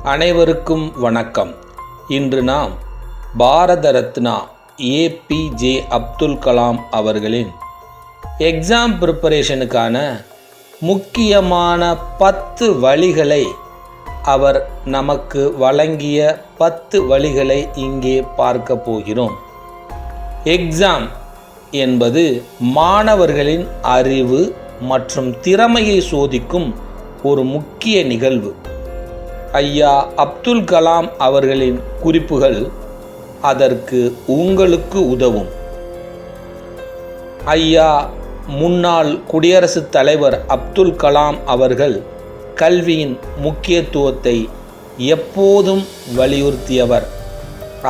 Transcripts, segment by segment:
அனைவருக்கும் வணக்கம். இன்று நாம் பாரத ரத்னா ஏபிஜே அப்துல் கலாம் அவர்களின் எக்ஸாம் ப்ரிப்பரேஷனுக்கான முக்கியமான 10 வழிகளை, அவர் நமக்கு வழங்கிய 10 வழிகளை இங்கே பார்க்க போகிறோம். எக்ஸாம் என்பது மாணவர்களின் அறிவு மற்றும் திறமையை சோதிக்கும் ஒரு முக்கிய நிகழ்வு. ஐயா அப்துல் கலாம் அவர்களின் குறிப்புகள் அதற்கு உங்களுக்கு உதவும். ஐயா முன்னாள் குடியரசுத் தலைவர் அப்துல் கலாம் அவர்கள் கல்வியின் முக்கியத்துவத்தை எப்போதும் வலியுறுத்தியவர்.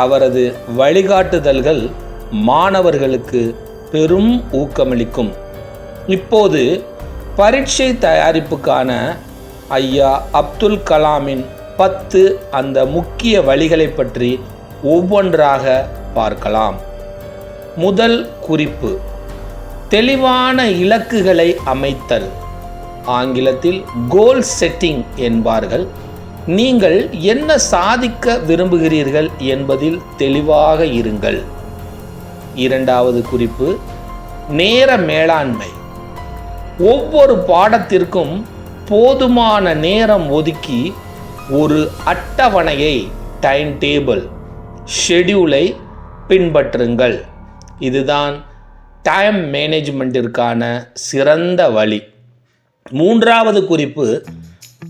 அவரது வழிகாட்டுதல்கள் மாணவர்களுக்கு பெரும் ஊக்கமளிக்கும். இப்போது பரீட்சை தயாரிப்புக்கான ஐயா அப்துல் கலாமின் 10 அந்த முக்கிய வழிகளை பற்றி ஒவ்வொன்றாக பார்க்கலாம். முதல் குறிப்பு, தெளிவான இலக்குகளை அமைத்தல். ஆங்கிலத்தில் கோல் செட்டிங் என்பார்கள். நீங்கள் என்ன சாதிக்க விரும்புகிறீர்கள் என்பதில் தெளிவாக இருங்கள். இரண்டாவது குறிப்பு, நேர மேலாண்மை. ஒவ்வொரு பாடத்திற்கும் போதுமான நேரம் ஒதுக்கி ஒரு அட்டவணையை, டைம் டேபிள், ஷெட்யூலை பின்பற்றுங்கள். இதுதான் டைம் மேனேஜ்மெண்ட்டிற்கான சிறந்த வழி. மூன்றாவது குறிப்பு,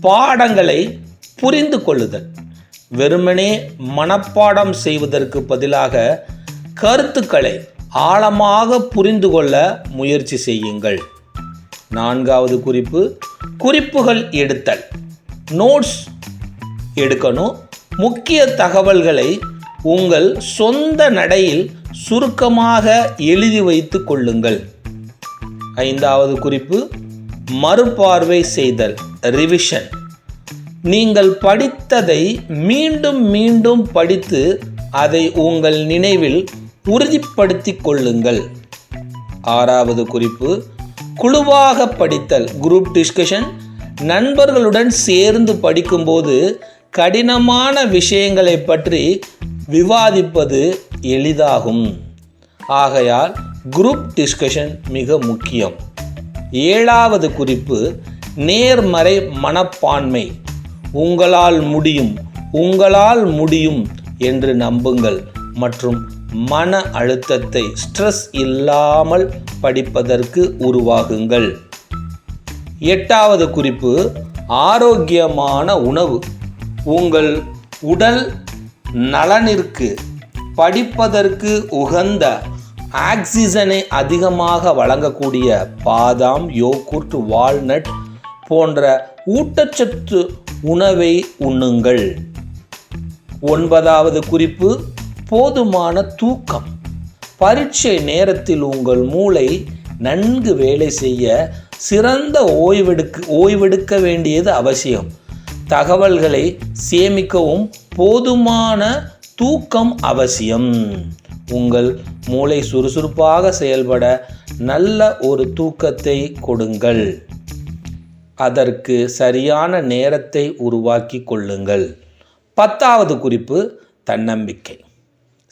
பாடங்களை புரிந்து கொள்ளுதல். வெறுமனே மனப்பாடம் செய்வதற்கு பதிலாக கருத்துக்களை ஆழமாக புரிந்து கொள்ள முயற்சி செய்யுங்கள். நான்காவது குறிப்பு, குறிப்புகள் எடுத்தல். நோட்ஸ் எடுக்கணும். முக்கிய தகவல்களை உங்கள் சொந்த நடையில் சுருக்கமாக எழுதி வைத்து கொள்ளுங்கள். ஐந்தாவது குறிப்பு, மறுபார்வை செய்தல், ரிவிஷன். நீங்கள் படித்ததை மீண்டும் மீண்டும் படித்து அதை உங்கள் நினைவில் உறுதிப்படுத்திக் கொள்ளுங்கள். ஆறாவது குறிப்பு, குழுவாக படித்தல், குரூப் டிஸ்கஷன். நண்பர்களுடன் சேர்ந்து படிக்கும்போது கடினமான விஷயங்களை பற்றி விவாதிப்பது எளிதாகும். ஆகையால் குரூப் டிஸ்கஷன் மிக முக்கியம். ஏழாவது குறிப்பு, நேர்மறை மனப்பான்மை. உங்களால் முடியும், உங்களால் முடியும் என்று நம்புங்கள் மற்றும் மன அழுத்தத்தை, ஸ்ட்ரெஸ் இல்லாமல் படிப்பதற்கு உருவாகுங்கள். எட்டாவது குறிப்பு, ஆரோக்கியமான உணவு. உங்கள் உடல் நலனிற்கு படிப்பதற்கு உகந்த ஆக்சிஜனை அதிகமாக வழங்கக்கூடிய பாதாம், யோகurt, வால்நட் போன்ற ஊட்டச்சத்து உணவை உண்ணுங்கள். ஒன்பதாவது குறிப்பு, போதுமான தூக்கம். பரீட்சை நேரத்தில் உங்கள் மூளை நன்கு வேலை செய்ய சிறந்த ஓய்வெடுக்க வேண்டியது அவசியம். தகவல்களை சேமிக்கவும் போதுமான தூக்கம் அவசியம். உங்கள் மூளை சுறுசுறுப்பாக செயல்பட நல்ல ஒரு தூக்கத்தை கொடுங்கள். அதற்கு சரியான நேரத்தை உருவாக்கி கொள்ளுங்கள். பத்தாவது குறிப்பு, தன்னம்பிக்கை,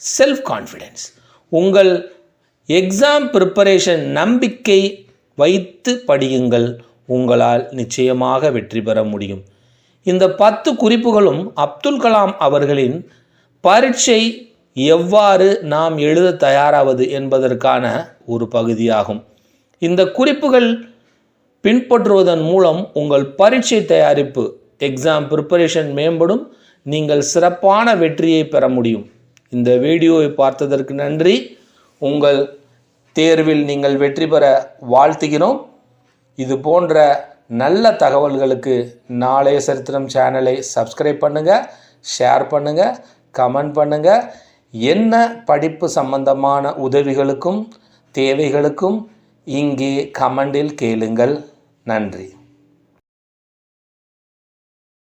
செல்ஃப் கான்ஃபிடென்ஸ். உங்கள் எக்ஸாம் ப்ரிப்பரேஷன் நம்பிக்கை வைத்து படியுங்கள். உங்களால் நிச்சயமாக வெற்றி பெற முடியும். இந்த 10 குறிப்புகளும் அப்துல் கலாம் அவர்களின் பரீட்சை எவ்வாறு நாம் எழுத தயாராவது என்பதற்கான ஒரு பகுதியாகும். இந்த குறிப்புகள் பின்பற்றுவதன் மூலம் உங்கள் பரீட்சை தயாரிப்பு, எக்ஸாம் ப்ரிப்பரேஷன் மேம்படும். நீங்கள் சிறப்பான வெற்றியை பெற முடியும். இந்த வீடியோவை பார்த்ததற்கு நன்றி. உங்கள் தேர்வில் நீங்கள் வெற்றி பெற வாழ்த்துகிறோம். இது போன்ற நல்ல தகவல்களுக்கு நாளைய சரித்திரம் சேனலை சப்ஸ்கிரைப் பண்ணுங்கள், ஷேர் பண்ணுங்கள், கமெண்ட் பண்ணுங்கள். என்ன படிப்பு சம்பந்தமான உதவிகளுக்கும் தேவைகளுக்கும் இங்கே கமெண்டில் கேளுங்கள். நன்றி.